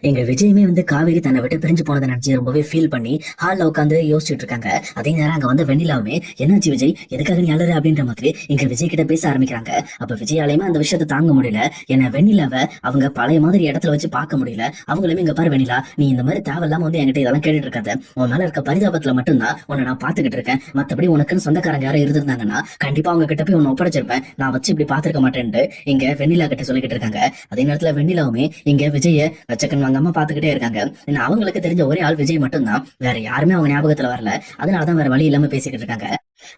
எங்க விஜயுமே காவேரி தன்னை விட்டு பிரிஞ்சு போனதை நினைச்சு ரொம்பவே ஃபீல் பண்ணி ஹால்ல உட்காந்து யோசிச்சுட்டு இருக்காங்க. அதே நேரம் அங்க வந்து வெண்ணிலாவுமே என்னாச்சு விஜய், எதுக்காக நீ அழற அப்படின்ற மாதிரி எங்க விஜய் கிட்ட பேச ஆரம்பிக்கிறாங்க. அப்ப விஜயாலையுமே அந்த விஷயத்தை தாங்க முடியல. என்ன வெண்ணிலாவை அவங்க பழைய மாதிரி இடத்துல வச்சு பார்க்க முடியல. அவங்களுமே இங்க பாரு வெண்ணிலா, நீ இந்த மாதிரி தேவையில்லாம என்கிட்ட இதெல்லாம் கேட்டுட்டு இருக்காத. உன் மேல இருக்க பரிதாபத்துல மட்டும்தான் உன்னை நான் பாத்துக்கிட்டு இருக்கேன். மத்தபடி உனக்குன்னு சொந்தக்காரங்க யாரும் இருந்திருந்தாங்கன்னா கண்டிப்பா அவங்க கிட்ட போய் உன்னை ஒப்படைச்சிருப்பேன். நான் வச்சு இப்படி பாத்துருக்க மாட்டேன்ட்டு இங்க வெண்ணிலா கிட்ட சொல்லிக்கிட்டு இருக்காங்க. அதே நேரத்துல வெண்ணிலாவுமே இங்க விஜய வச்சக்கன் வாங்காம பாத்துக்கிட்டே இருக்காங்க. அவங்களுக்கு தெரிஞ்ச ஒரே ஆள் விஜய் மட்டும்தான், வேற யாருமே அவங்க ஞாபகத்துல வரல. அதனாலதான் வேற வழி இல்லாம பேசிக்கிட்டு இருக்காங்க.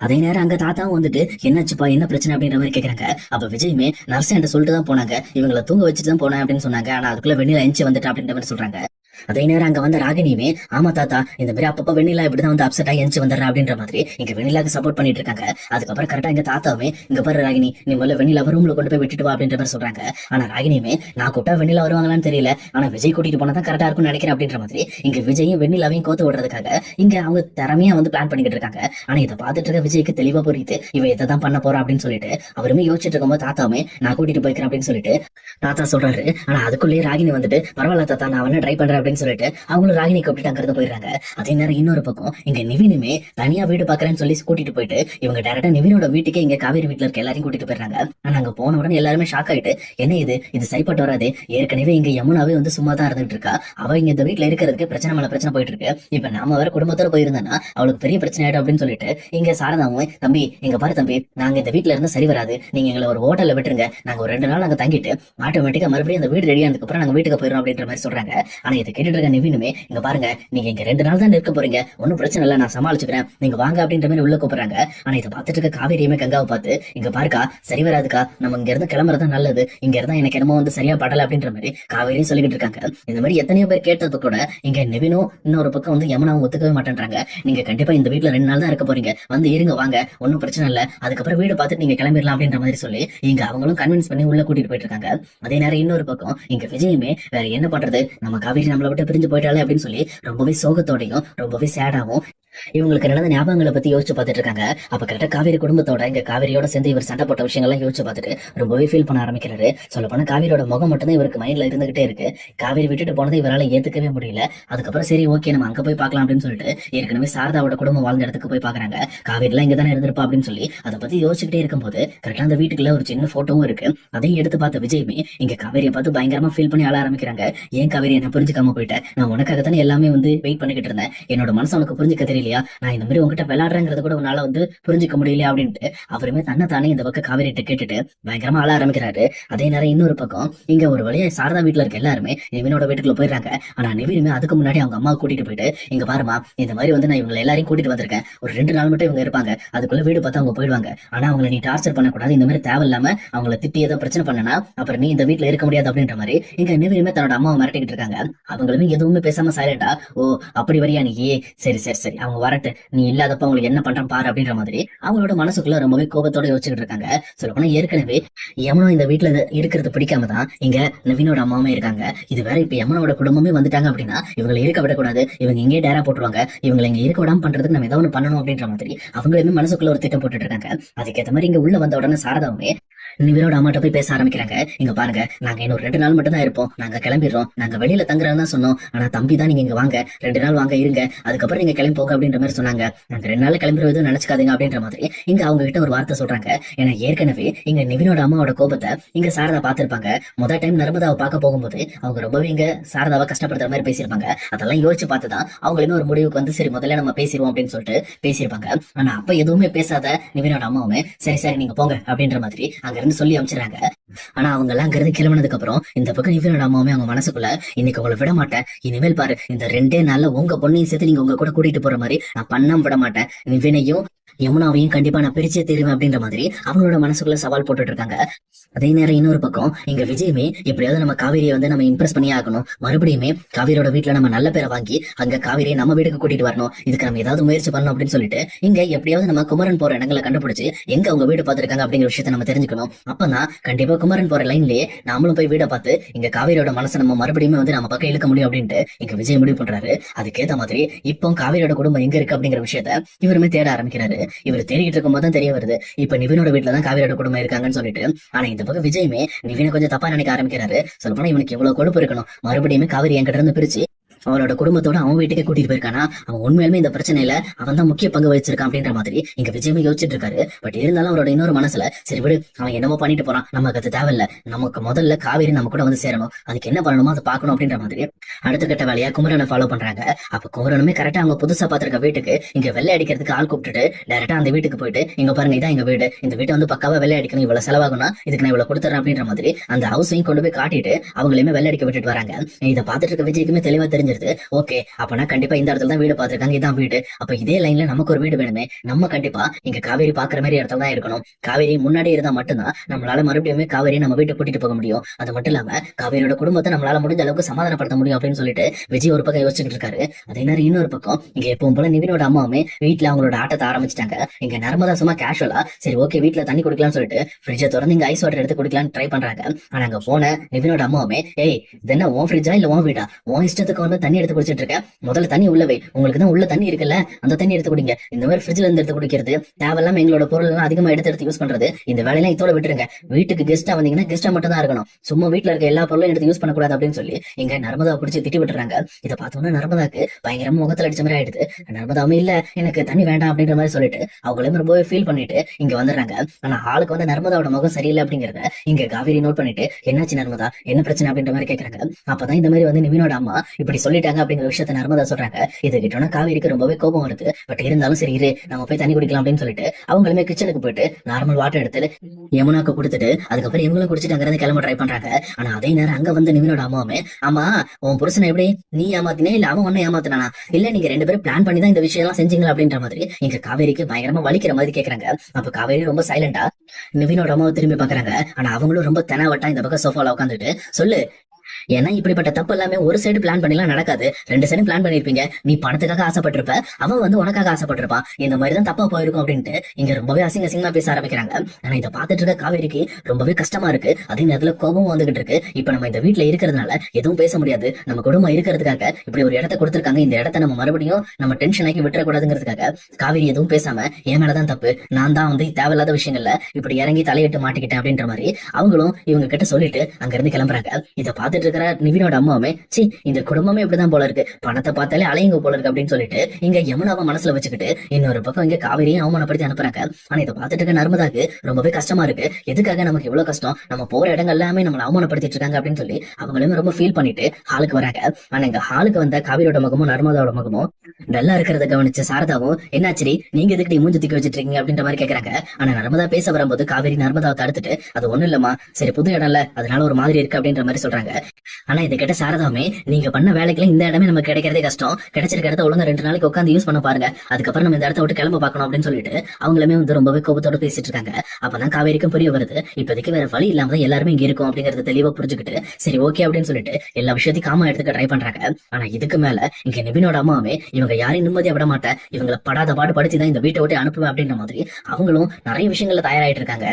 அதே நேரம் அங்க தாத்தாவும் என்னாச்சுப்பா என்ன பிரச்சனை அப்படின்ற மாதிரி கேக்குறாங்க. அப்ப விஜயுமே நர்ஸ் என்கிட்ட சொல்லிட்டு தான் போனாங்க, இவங்களை தூங்க வச்சுட்டு தான் போனேன் அப்படின்னு சொன்னாங்க. ஆனா அதுக்குள்ள வெண்ணிலா எஞ்சி வந்துட்டா அப்படின்ற மாதிரி சொல்றாங்க. அதே நேரம் அங்க வந்த ராகினியுமே, ஆமா தாத்தா இந்த மாதிரி அப்பப்ப வெண்ணிலா இப்படிதான் அப்செட் ஆகி எஞ்சி வந்துடுறா அப்படின்ற மாதிரி இங்க வெண்ணிலாக்கு சப்போர்ட் பண்ணிட்டு இருக்காங்க. அதுக்கப்புறம் கரெக்டா எங்க தாத்தாவுமே, இங்க பாரு ராகினி, நீ முதல்ல வெண்ணிலா ரூம்ல கொண்டு போய் விட்டுட்டு வா அப்படின்ற மாதிரி சொல்றாங்க. ஆனா ராகினியுமே, நான் கூப்பிட்டா வெண்ணிலா வருவாங்களான்னு தெரியல, ஆனா விஜய் கூட்டிட்டு போனதான் கரெக்டா இருக்கும்னு நினைக்கிறேன் அப்படின்ற மாதிரி இங்க விஜயும் வெண்ணிலாவையும் கோத்து விடுறதுக்காக இங்க அவங்க திறமையா பிளான் பண்ணிக்கிட்டு இருக்காங்க. ஆனா இதை பார்த்துட்டு இருக்க விஜய்க்கு தெளிவா புரியுது, இவ இதை தான் பண்ண போறா அப்படின்னு சொல்லிட்டு அவருமே யோசிச்சுட்டு இருக்கும்போது தாத்தாவுமே நான் கூட்டிட்டு போய்க்கிறேன் அப்படின்னு சொல்லிட்டு தாத்தா சொல்றாரு. ஆனா அதுக்குள்ளேயே ராகினி பரவாயில்ல தாத்தா நான் வேணா ட்ரை பண்றேன் அப்படின்னு சொல்லிட்டு அவங்களும் ராகினி கூப்பிட்டு அங்கிருந்து போயிடுறாங்க. அதே நேரம் இன்னொரு பக்கம் இங்க நிவினுமே தனியா வீடு பாக்குறேன்னு சொல்லி கூட்டிட்டு போயிட்டு இவங்க டைரக்டா நிவினோட வீட்டுக்கே இங்க காவேரி வீட்டுல இருக்க எல்லாரையும் கூட்டிட்டு போயிடுறாங்க. ஆனா அங்க போன உடனே எல்லாருமே ஷாக் ஆயிட்டு, என்ன இது சரிப்பட்டு வராது, ஏற்கனவே இங்க யமுனாவே சும்மா தான் இருந்துட்டு இருக்கா, அவ இங்க இந்த வீட்டுல இருக்கிறதுக்கு பிரச்சனை மேல பிரச்சனை போயிட்டு இருக்கு, இப்ப நாம வேற குடும்பத்தோட போயிருந்தோம்னா அவளுக்கு பெரிய பிரச்சனை ஆயிடும் அப்படின்னு சொல்லிட்டு இங்க சாரதாவும், தம்பி இங்க பாரு தம்பி, நாங்க இந்த வீட்டுல இருந்தா சரி வராது, நீங்க எங்களை ஒரு ஹோட்டல்ல விட்டுருங்க, நாங்க ஒரு 2 நாள் அங்க தங்கிட்டு ஆட்டோமேட்டிக்கா மறுபடியும் அந்த வீடு ரெடி ஆனதுக்கு அப்புறம் நாங்க வீட்டுக்கு போயிடும் அப்படின்ற மாதிரி சொல்றாங்க. ஆனா இதை கேட்டுட்டு இருக்க நிவினுமே, இங்க பாருங்க நீங்க இங்க 2 நாள் தான் இருக்க போறீங்க, ஒன்னும் பிரச்சனை இல்ல, நான் சமாளிச்சுக்கிறேன், நீங்க வாங்க அப்படின்ற மாதிரி உள்ள கூப்பிடுறாங்க. ஆனா இதை பார்த்துட்டு இருக்க காவேரியுமே கங்காவை பார்த்து, இங்க பாருக்கா சரி வராதுக்கா, நம்ம இங்க இருந்து கிளம்புறதா நல்லது, இங்க இருந்தா எனக்கு என்னமோ சரியா படல அப்படின்ற மாதிரி காவேரியும் சொல்லிக்கிட்டு இருக்காங்க. இந்த மாதிரி எத்தனையோ பேர் கேட்டது கூட இங்க நிவினும் இன்னொரு பக்கம் யமுனாவும் ஒத்துக்கவே மாட்டேன்றாங்க. நீங்க கண்டிப்பா இந்த வீட்டுல 2 நாள் தான் இருக்க போறீங்க, இருங்க வாங்க, ஒன்னும் பிரச்சனை இல்ல, அதுக்கப்புறம் வீடு பார்த்துட்டு நீங்க கிளம்பிடலாம் அப்படின்ற மாதிரி சொல்லி இங்க அவங்களும் கன்வின்ஸ் பண்ணி உள்ள கூட்டிட்டு போயிட்டு இருக்காங்க. அதே நேரம் இன்னொரு பக்கம் இங்க விஜயுமே வேற என்ன பண்றது, நம்ம காவேரி நம்மளை விட்டு பிரிஞ்சு போயிட்டாலே அப்படின்னு சொல்லி ரொம்பவே சோகத்தோடையும் ரொம்பவே சேடாவும் இவங்களுக்கு நடந்த ஞாபகங்களை பத்தி யோசிச்சு பார்த்துட்டு இருக்காங்க. அப்ப கரெக்டா காவேரி குடும்பத்தோட இங்க காவேரியோட சேர்ந்து இவர் சண்டை போட்ட விஷயங்கள்லாம் யோசிச்சு பார்த்துட்டு ரொம்பவே ஃபீல் பண்ண ஆரம்பிக்கிறாரு. சொல்ல போனா காவேரியோட முகம் மட்டும்தான் இவருக்கு மைண்ட்ல இருந்துகிட்டே இருக்கு. காவேரி விட்டுட்டு போனதை இவரால ஏத்துக்கவே முடியல. அதுக்கப்புறம் சரி ஓகே நம்ம அங்க போய் பார்க்கலாம் அப்படின்னு சொல்லிட்டு ஏற்கனவே சாரதாவோட குடும்பம் வாழ்ந்த இடத்துக்கு போய் பாக்குறாங்க. காவேரி எல்லாம் இங்கதானே இருந்திருப்பா அப்படின்னு சொல்லி அதை பத்தி யோசிச்சுக்கிட்டே இருக்கும்போது கரெக்டா அந்த வீட்டுக்குள்ள ஒரு சின்ன போட்டோவும் இருக்கு. அதையும் எடுத்து பார்த்த விஜயுமே இங்க காவேரியை பார்த்து பயங்கரமா ஃபீல் பண்ணி ஆள ஆரம்பிக்கிறாங்க. ஏன் காவேரி என்ன புரிஞ்சுக்காம போயிட்டேன், நான் உனக்காகத்தானே எல்லாமே வெயிட் பண்ணிக்கிட்டு இருந்தேன், என்னோட மனசு உனக்கு புரிஞ்சுக்க தெரியலையா, நான் இந்த மாதிரி உங்ககிட்ட விளையாடுறேங்கிறத கூட உன்னால புரிஞ்சுக்க முடியல அப்படின்ட்டு அவருமே தன்னை தானே இந்த பக்கம் காவேரிட்ட கேட்டுட்டு பயங்கரமா ஆள ஆரம்பிக்கிறாரு. அதே நேரம் இன்னொரு பக்கம் இங்க ஒரு வழியா சாரதா வீட்டுல இருக்க எல்லாருமே நிவினோட வீட்டுக்குள்ள போயிடுறாங்க. ஆனா நிவினுமே அதுக்கு முன்னாடி அவங்க அம்மா கூட்டிட்டு போயிட்டு, இங்க பாருமா இந்த மாதிரி நான் இவங்க எல்லாரையும் கூட்டிட்டு வந்திருக்கேன், ஒரு 2 நாள் மட்டும் இவங்க இருப்பாங்க, அதுக்குள்ள வீடு பார்த்து அவங்க போயிடுவாங்க, ஆனா அவங்களை நீ டார்ச்சர் பண்ணக்கூடாது, இந்த மாதிரி தேவையில்லாம அவங்களை திட்டி ஏதோ பிரச்சனை பண்ணனா அப்புறம் நீ இந்த வீட்டுல இருக்க முடியாது அப்படின்ற மாதிரி இங்க நிவினுமே தன்னோட அம்மாவை மிரட்டிக்கிட்டு இருக்காங்க. அவங்களுமே எதுவுமே பேசாம சைலண்டா, ஓ அப்படி வரியா நீ, சரி சரி சரி அவங்க வரட்டு, நீ இல்லாதப்ப உங்களுக்கு என்ன பண்றான் பாரு அப்படின்ற மாதிரி அவங்களோட மனசுக்குள்ள ரொம்பவே கோபத்தோட யோசிச்சுட்டு இருக்காங்க. சொல்லப்போனா ஏற்கனவே யமுனா இந்த வீட்டுல இருக்கிறது பிடிக்காம தான் இங்க நவீனோட அம்மாவுமே இருக்காங்க. இது வேற இப்ப யமுனோட குடும்பமே வந்துட்டாங்க அப்படின்னா இவங்களை இருக்க விடக்கூடாது, இவங்க இங்கே டேரா போட்டுருவாங்க, இவங்களை இங்க இருக்க விடாம பண்றதுக்கு நம்ம ஏதாவது பண்ணணும் அப்படின்ற மாதிரி அவங்களுமே மனசுக்குள்ள ஒரு திட்டம் போட்டுட்டு இருக்காங்க. அதுக்கேற்ற மாதிரி இங்க உள்ள வந்த உடனே சாரதாவுமே நிவினோட அம்மாட்ட போய் பேச ஆரம்பிக்கிறாங்க. இங்க பாருங்க நாங்க இன்னும் 2 நாள் மட்டும் தான் இருப்போம், நாங்க கிளம்பிடுறோம், நாங்க வெளியில தங்குறதுன்னு தான் சொன்னோம், ஆனா தம்பி தான் நீங்க இங்க வாங்க 2 நாள் வாங்க இருங்க, அதுக்கப்புறம் நீங்க கிளம்பி போங்க அப்படின்ற மாதிரி சொன்னாங்க. நாங்க 2 நாள் கிளம்புறது நினைச்சுக்காதீங்க அப்படின்ற மாதிரி இங்க அவங்க கிட்ட ஒரு வார்த்தை சொல்றாங்க. ஏன்னா ஏற்கனவே இங்க நிவினோட அம்மாவோட கோபத்தை இங்க சாரதா பாத்திருப்பாங்க. முதல் டைம் நர்மதாவை பார்க்க போகும்போது அவங்க ரொம்பவே இங்க சாரதாவை கஷ்டப்படுற மாதிரி பேசியிருப்பாங்க. அதெல்லாம் யோசிச்சு பார்த்துதான் அவங்களுமே ஒரு முடிவுக்கு சரி முதல்ல நம்ம பேசிடுவோம் அப்படின்னு சொல்லிட்டு பேசியிருப்பாங்க. ஆனா அப்ப எதுவுமே பேசாத நிவினோட அம்மாவுமே சரி சரி நீங்க போங்க அப்படின்ற மாதிரி அங்க சொல்லி அமைச்சிடறாங்க. ஆனா அவங்க எல்லாம் அங்கிருந்து கிளம்பினதுக்கு அப்புறம் இந்த பக்கம் இவனோட அம்மாவுமே அவங்க மனசுக்குள்ள, இன்னைக்கு உங்களை விட மாட்டேன், இனிமேல் பாரு இந்த 2 நாள்ல உங்க பொண்ணையும் சேர்த்து நீங்க உங்க கூட கூட்டிட்டு போற மாதிரி நான் பண்ணாம விட மாட்டேன், நிவினையும் யமுனாவையும் கண்டிப்பா நான் பிரிச்சே தருவேன் அப்படின்ற மாதிரி அவங்களோட மனசுக்குள்ள சவால் போட்டுட்டு இருக்காங்க. அதே நேரம் இன்னொரு பக்கம் இங்க விஜயுமே எப்படியாவது நம்ம காவேரியை நம்ம இம்ப்ரெஸ் பண்ணி ஆகணும், மறுபடியுமே காவேரியோட வீட்டுல நம்ம நல்ல பேரை வாங்கி அங்க காவேரியை நம்ம வீட்டுக்கு கூட்டிட்டு வரணும், இதுக்கு நம்ம ஏதாவது முயற்சி பண்ணணும் அப்படின்னு சொல்லிட்டு இங்க எப்படியாவது நம்ம குமரன் போற இடங்களை கண்டுபிடிச்சு எங்க அவங்க வீடு பார்த்திருக்காங்க அப்படிங்கிற விஷயத்த நம்ம தெரிஞ்சுக்கணும். அப்பதான் கண்டிப்பா குமரன் போற லைன்லயே நாமளும் போய் வீட பார்த்து இங்க காவேரியோட மனசை நம்ம மறுபடியும் வந்து நம்ம பக்கம் இழுக்க முடியும் அப்படின்ட்டு இங்க விஜய் முடிவு பண்றாரு. அதுக்கேத்த மாதிரி இப்போ காவேரியோட குடும்பம் எங்க இருக்கு அப்படிங்கிற விஷயத்த இவருமே தேட ஆரம்பிக்கிறாரு. இவர் தேடிட்டு இருக்கும் போது தான் தெரிய வருது இப்ப நிவினோட வீட்டுல தான் காவேரியோட குடும்பம் இருக்காங்கன்னு சொல்லிட்டு. ஆனா இந்த பக்கம் விஜயுமே நிவினை கொஞ்சம் தப்பா நினைக்க ஆரம்பிக்கிறாரு. சொல்லப்போனா இவனுக்கு எவ்வளவு கொழுப்பு இருக்கணும், மறுபடியும் காவேரி என்கிட்ட இருந்து பிரிச்சு அவளோட குடும்பத்தோட அவன் வீட்டுக்கே கூட்டிட்டு போயிருக்கானா, அவன் உண்மையிலுமே இந்த பிரச்சனையில அவன் தான் முக்கிய பங்கு வச்சிருக்கான் அப்படின்ற மாதிரி இங்க விஜயமே யோசிச்சுட்டு இருக்காரு. பட் இருந்தாலும் அவரோட இன்னொரு மனசுல சரி விடு, அவன் என்னமோ பண்ணிட்டு போறான், நமக்கு அது தேவையில்ல, நமக்கு முதல்ல காவேரி நம்ம கூட வந்து சேரணும், அதுக்கு என்ன பண்ணணுமோ அதை பார்க்கணும் அப்படின்ற மாதிரி அடுத்த கட்ட வேலையா குமரனை ஃபாலோ பண்றாங்க. அப்ப குமரனுமே கரெக்டா அவங்க புதுசா பாத்திருக்க வீட்டுக்கு இங்க வெள்ளை அடிக்கிறதுக்கு ஆள் கூப்பிட்டுட்டு டைரக்டா அந்த வீட்டுக்கு போயிட்டு இங்க பாருங்க இதான் எங்க வீடு, இந்த வீட்டை வந்து பக்காவா வெள்ளை அடிக்கணும், இவ்வளவு செலவாகும்னா இதுக்கு நான் இவ்வளவு கொடுத்துறேன் அப்படின்ற மாதிரி அந்த ஹவுஸையும் கொண்டு போய் காட்டிட்டு அவங்களையுமே வெள்ளை அடிக்க விட்டுட்டு வராங்க. இதை பார்த்துட்டு இருக்க விஜய்க்குமே தெளிவா தெரிஞ்சிருது. ஓகே அப்பனா கண்டிப்பா இந்த இடத்துல தான் வீடு பாத்துருக்காங்க, இதான் வீடு, அப்ப இதே லைன்ல நமக்கு ஒரு வீடு வேணுமே, நம்ம கண்டிப்பா இங்க காவேரி பாக்குற மாதிரி இடத்துல தான் இருக்கணும், காவேரி முன்னாடி இருந்தா மட்டும்தான் நம்மளால மறுபடியும் காவேரி நம்ம வீட்டை கூட்டிட்டு போக முடியும், அது மட்டும் இல்லாம காவேரியோட குடும்பத்தை நம்மளால முடிஞ்ச அளவுக்கு சமாதானப்படுத்த முடியும் அப்படின்னு சொல்லிட்டு விஜய் ஒரு பக்கம் யோசிச்சுட்டு இருக்காரு. அதே நேரம் இன்னொரு பக்கம் இங்க எப்பவும் போல நிவினோட அம்மாவுமே வீட்டுல அவங்களோட ஆட்டத்தை ஆரம்பிச்சிட்டாங்க. இங்க நர்மதா சும்மா கேஷுவலா சரி ஓகே வீட்டுல தண்ணி குடிக்கலாம்னு சொல்லிட்டு ஃப்ரிட்ஜை திறந்து இங்க ஐஸ் வாட்டர் எடுத்து குடிக்கலாம்னு ட்ரை பண்றாங்க. ஆனா அங்க போன நிவினோட அம்மாவுமே ஏய் இது என்ன உன் ஃப்ரிட்ஜா இல்ல உன் வீடா, உன் இஷ்டத்துக்கு வந்து தண்ணி எடுத்து குடிச்சிட்டு இருக்க, முதல்ல தண்ணி உள்ள வை, உங்களுக்கு தான் உள்ள தண்ணி இருக்குல்ல அந்த தண்ணி எடுத்து குடிங்க, இந்த மாதிரி ஃப்ரிட்ஜ்ல இருந்து எடுத்து குடிக்கிறது தேவையில்லாம எங்களோட பொருள் எல்லாம் அதிகமா எடுத்து யூஸ் பண்றது, இந்த வேலையெல்லாம் இதோட விட்டுருங்க, வீட்டுக்கு கெஸ்டா வந்தீங்கன்னா கெஸ்டா மட்டும் தான் இருக்கணும், சும்மா வீட்டுல இருக்க எல்லா பொருளும் எடுத்து யூஸ் பண்ணக்கூடாது அப்படின்னு சொல்லி இங்க நர்மதா பிடிச்சி திட்டி விட்டுறாங்க. இதை பார்த்தோம்னா நர்மதாக்கு பயங்கரமா முகத்துல அடிச்ச மாதிரி ஆயிடுது. நர்மதாவும் இல்ல எனக்கு தண்ணி வேண்டாம் அப்படின்ற மாதிரி சொல்லிட்டு அவங்களும் ரொம்பவே ஃபீல் பண்ணிட்டு இங்க வந்துடுறாங்க. ஆனா ஆளுக்கு வந்து நர்மதாவோட முகம் சரியில்லை அப்படிங்கறத இங்க காவேரி நோட் பண்ணிட்டு என்னாச்சு நர்மதா என்ன பிரச்சனை அப்படின்ற மாதிரி கேக்குறாங்க. அப்பதான் இந்த மாதிரி வந்து நிவினோட அம்மா இப்படி சொல்லிட்டாங்க அப்படிங்கிற விஷயத்த நர்மதா சொல்றாங்க. இது கிட்டோன்னா காவேரிக்கு ரொம்பவே கோபம் வருது. பட் இருந்தாலும் சரி இரு நம்ம போய் தண்ணி குடிக்கலாம் அப்படின்னு சொல்லிட்டு அவங்களுமே கிச்சனுக்கு போயிட்டு நார்மல் வாட்டர் எடுத்து யமுனாக்கு கொடுத்துட்டு அதுக்கப்புறம் இவங்களும் குடிச்சிட்டு அங்கிருந்து கிளம்ப ட்ரை பண்றாங்க. ஆனா அதே நேரம் அங்க வந்து நிவினோட அம்மாவுமே ஆமா உன் புருஷனை எப்படி நீ ஏமாத்தினே இல்ல அவன் ஒன்னும் ஏமாத்தினானா, இல்ல நீங்க ரெண்டு பேரும் பிளான் பண்ணி தான் இந்த விஷயம் எல்லாம் செஞ்சீங்களா அப்படின்ற மாதிரி எங்க காவேரிக்கு பயங்கரமா வலிக்கிற மாதிரி கேக்குறாங்க. அப்ப காவேரி ரொம்ப சைலண்டா நிவினோட அம்மாவை திரும்பி பாக்குறாங்க. ஆனா அவங்களும் ரொம்ப தெனாவட்டா இந்த பக்கம் சோஃபால உட்காந்துட்டு சொல்லு, ஏன்னா இப்படிப்பட்ட தப்பு எல்லாமே ஒரு சைடு பிளான் பண்ணிலாம் நடக்காது, ரெண்டு சைடும் பிளான் பண்ணிருப்பீங்க, நீ பணத்துக்காக ஆசைப்பட்டிருப்ப, அவன் வந்து உனக்காக ஆசைப்பட்டிருப்பான், இந்த மாதிரி தான் தப்பா போயிருக்கும் அப்படின்ட்டு இங்க ரொம்பவே அசிங்கமா பேச ஆரம்பிக்கிறாங்க. ஆனா இதை பார்த்துட்டு இருக்க காவேரிக்கு ரொம்பவே கஷ்டமா இருக்கு. அதே நேரத்துல கோபமும் வந்துகிட்டு இருக்கு. இப்ப நம்ம இந்த வீட்டுல இருக்கிறதுனால எதுவும் பேச முடியாது, நம்ம குடும்பம் இருக்கிறதுக்காக இப்படி ஒரு இடத்த கொடுத்திருக்காங்க, இந்த இடத்த நம்ம மறுபடியும் நம்ம டென்ஷன் ஆக்கி விட்டுறக்கூடாதுங்கிறதுக்காக காவேரி எதுவும் பேசாம என் மேலதான் தப்பு, நான் தான் வந்து தேவையில்லாத விஷயங்கள்ல இப்படி இறங்கி தலையிட்டு மாட்டிக்கிட்டேன் அப்படின்ற மாதிரி அவங்களும் இவங்க கிட்ட சொல்லிட்டு அங்க இருந்து கிளம்புறாங்க. இதை பார்த்துட்டு இருக்கிற நிவினோட அம்மாவுமே சி இந்த குடும்பமே இப்படிதான் போல இருக்கு, பணத்தை பார்த்தாலே அலையுங்க போல இருக்கு அப்படின்னு சொல்லிட்டு இங்க யமுனாவை மனசுல வச்சுக்கிட்டு இன்னொரு பக்கம் இங்க காவேரியும் அவமானப்படுத்தி அனுப்புறாங்க. ஆனா இதை பார்த்துட்டு இருக்க நர்மதாக்கு ரொம்பவே கஷ்டமா இருக்கு. எதுக்காக நமக்கு இவ்வளவு கஷ்டம், நம்ம போற இடங்கள் எல்லாமே நம்மளை அவமானப்படுத்திட்டு இருக்காங்க அப்படின்னு சொல்லி அவங்களுமே ரொம்ப ஃபீல் பண்ணிட்டு ஹாலுக்கு வராங்க. ஆனா இங்க ஹாலுக்கு வந்த காவேரியோட முகமும் நர்மதாவோட முகமும் நல்லா இருக்கிறத கவனிச்ச சாரதாவும் என்னாச்சு நீங்க எதுக்கு மூஞ்சி தூக்கி வச்சிட்டு இருக்கீங்க அப்படின்ற மாதிரி கேக்குறாங்க. ஆனா நர்மதா பேச வரும்போது காவேரி நர்மதாவை தடுத்துட்டு அது ஒண்ணும் இல்லம்மா சரி புது இடம் இல்ல அதனால ஒரு மாதிரி இருக்கு அப்படின்ற மாதிரி சொல்றாங்க. ஆனா இதை கேட்ட சாரதாவுமே நீங்க பண்ண வேலைக்குலாம் இந்த இடமே நமக்கு கிடைக்கிறதே கஷ்டம், கிடைச்சிருக்க இடத்த ஒழுங்கா 2 நாளைக்கு உட்காந்து யூஸ் பண்ண பாருங்க, அதுக்கப்புறம் நம்ம இந்த இடத்த விட்டு கிளம்ப பார்க்கணும் அப்படின்னு சொல்லிட்டு அவங்களுமே வந்து ரொம்பவே கோபத்தோட பேசிட்டு இருக்காங்க. அப்பதான் காவேரிக்கும் புரிய வருது இப்போதைக்கு வேற வழி இல்லாம தான் எல்லாருமே இங்க இருக்கும் அப்படிங்கறத தெளிவா புரிஞ்சுக்கிட்டு சரி ஓகே அப்படின்னு சொல்லிட்டு எல்லா விஷயத்தையும் காமா எடுத்துக்க ட்ரை பண்றாங்க. ஆனா இதுக்கு மேல இங்க நிவினோட அம்மாவே இவங்க யாரையும் நிம்மதியா விட மாட்டேன், இவங்களை படாத பாடு படுத்தி தான் இந்த வீட்டை விட்டு அனுப்புவேன் அப்படின்ற மாதிரி அவங்களும் நிறைய விஷயங்கள்ல தயாராயிட்டு இருக்காங்க.